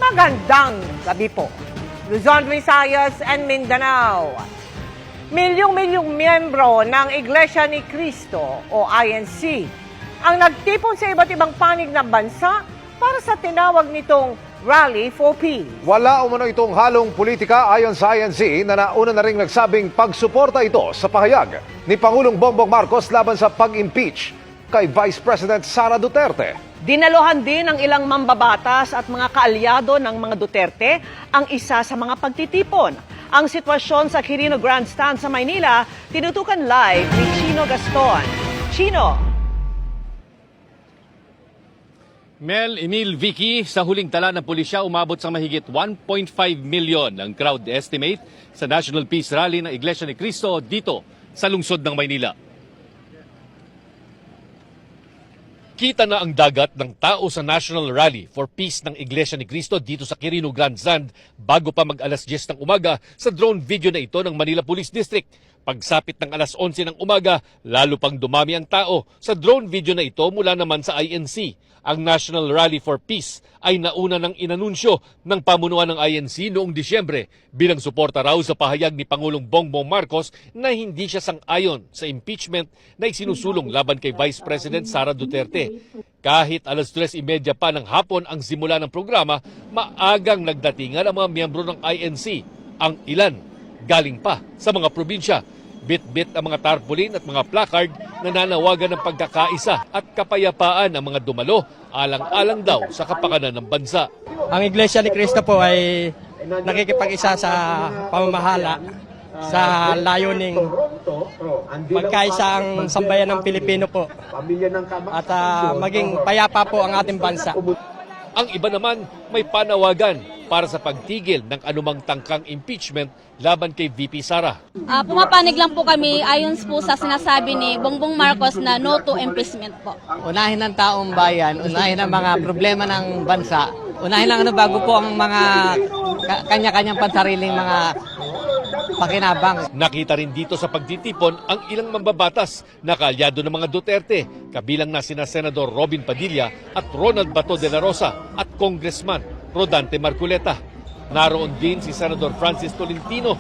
Magandang gabi po. Luzon, Visayas, and Mindanao. Milyong-milyong miyembro ng Iglesia ni Cristo o INC ang nagtipon sa iba't ibang panig ng bansa para sa tinawag nitong Rally for Peace. Wala umano itong halong politika ayon sa INC na nauna na ring nagsabing pagsuporta ito sa pahayag ni Pangulong Bongbong Marcos laban sa pag-impeach kay Vice President Sara Duterte. Dinaluhan din ng ilang mambabatas at mga kaalyado ng mga Duterte ang isa sa mga pagtitipon. Ang sitwasyon sa Quirino Grandstand sa Maynila, tinutukan live ni Chino Gaston. Chino! Mel, Emil, Vicky, sa huling tala ng pulisya, umabot sa mahigit 1.5 million ang crowd estimate sa National Peace Rally ng Iglesia ni Cristo dito sa lungsod ng Maynila. Kita na ang dagat ng tao sa National Rally for Peace ng Iglesia ni Cristo dito sa Quirino Grandstand bago pa mag-alas 10 ng umaga sa drone video na ito ng Manila Police District. Pagsapit ng alas 11 ng umaga, lalo pang dumami ang tao sa drone video na ito mula naman sa INC. Ang National Rally for Peace ay nauna ng inanunsyo ng pamunuan ng INC noong Disyembre bilang suporta raw sa pahayag ni Pangulong Bongbong Marcos na hindi siya sang-ayon sa impeachment na isinusulong laban kay Vice President Sara Duterte. Kahit alas 3:30 pa ng hapon ang simula ng programa, maagang nagdatingan ang mga miyembro ng INC. Ang ilan galing pa sa mga probinsya. Bit-bit ang mga tarpaulin at mga placard na nanawagan ng pagkakaisa at kapayapaan ng mga dumalo alang-alang daw sa kapakanan ng bansa. Ang Iglesia ni Cristo po ay nakikipag-isa sa pamamahala sa layuning magkaisa ang sambayan ng Pilipino po at maging payapa po ang ating bansa. Ang iba naman may panawagan para sa pagtigil ng anumang tangkang impeachment laban kay VP Sara. Pumapanig lang po kami ayon po sa sinasabi ni Bongbong Marcos na no to impeachment po. Unahin ng taong bayan, unahin ang mga problema ng bansa, unahin lang bago po ang mga kanya-kanyang pansariling mga pakinabang. Nakita rin dito sa pagtitipon ang ilang mambabatas na kaalyado ng mga Duterte, kabilang na sina Senador Robin Padilla at Ronald Bato de la Rosa at Congressman Rodante Marculeta. Naroon din si Senador Francis Tolentino.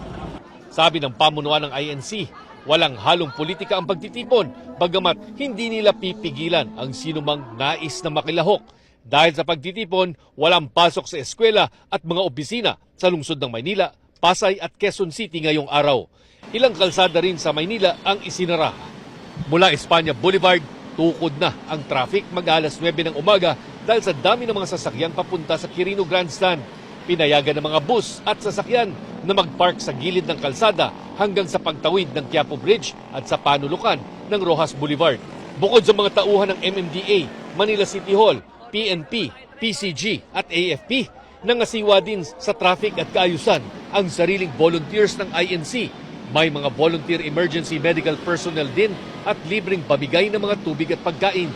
Sabi ng pamunuan ng INC, walang halong politika ang pagtitipon, bagamat hindi nila pipigilan ang sinumang nais na makilahok. Dahil sa pagtitipon, walang pasok sa eskwela at mga opisina sa lungsod ng Maynila, Pasay at Quezon City ngayong araw. Ilang kalsada rin sa Maynila ang isinara. Mula Espanya Boulevard, tukod na ang traffic mag-alas 9 ng umaga dahil sa dami ng mga sasakyan papunta sa Quirino Grandstand. Pinayagan ng mga bus at sasakyan na mag-park sa gilid ng kalsada hanggang sa pagtawid ng Quiapo Bridge at sa panulukan ng Rojas Boulevard. Bukod sa mga tauhan ng MMDA, Manila City Hall, PNP, PCG at AFP, nangasiwa din sa traffic at kaayusan ang sariling volunteers ng INC. May mga volunteer emergency medical personnel din at libreng pamigay ng mga tubig at pagkain.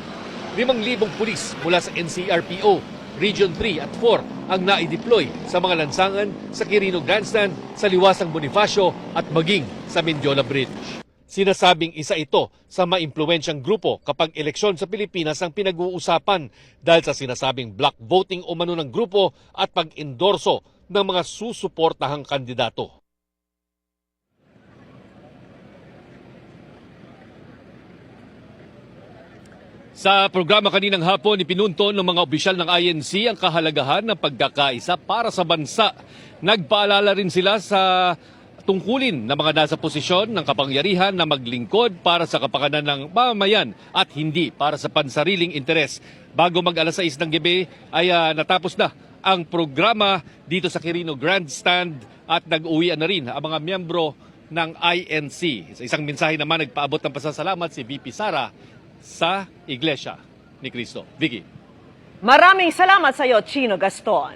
5,000 pulis mula sa NCRPO, Region 3 at 4 ang naideploy sa mga lansangan sa Quirino Grandstand, sa Liwasang Bonifacio at maging sa Mendiola Bridge. Sinasabing isa ito sa maimpluwensyang grupo kapag eleksyon sa Pilipinas ang pinag-uusapan dahil sa sinasabing block voting o umano ng grupo at pag-endorso ng mga susuportahang kandidato. Sa programa kaninang hapon, ipinunto ng mga opisyal ng INC ang kahalagahan ng pagkakaisa para sa bansa. Nagpaalala rin sila sa tungkulin ng mga nasa posisyon ng kapangyarihan na maglingkod para sa kapakanan ng mamamayan at hindi para sa pansariling interes. Bago mag-alas 6 ng gabi ay natapos na ang programa dito sa Quirino Grandstand at nag-uwian na rin ang mga miyembro ng INC. Sa isang mensahe naman, nagpaabot ng pasasalamat si VP Sara sa Iglesia ni Cristo. Vicky. Maraming salamat sa iyo, Chino Gaston.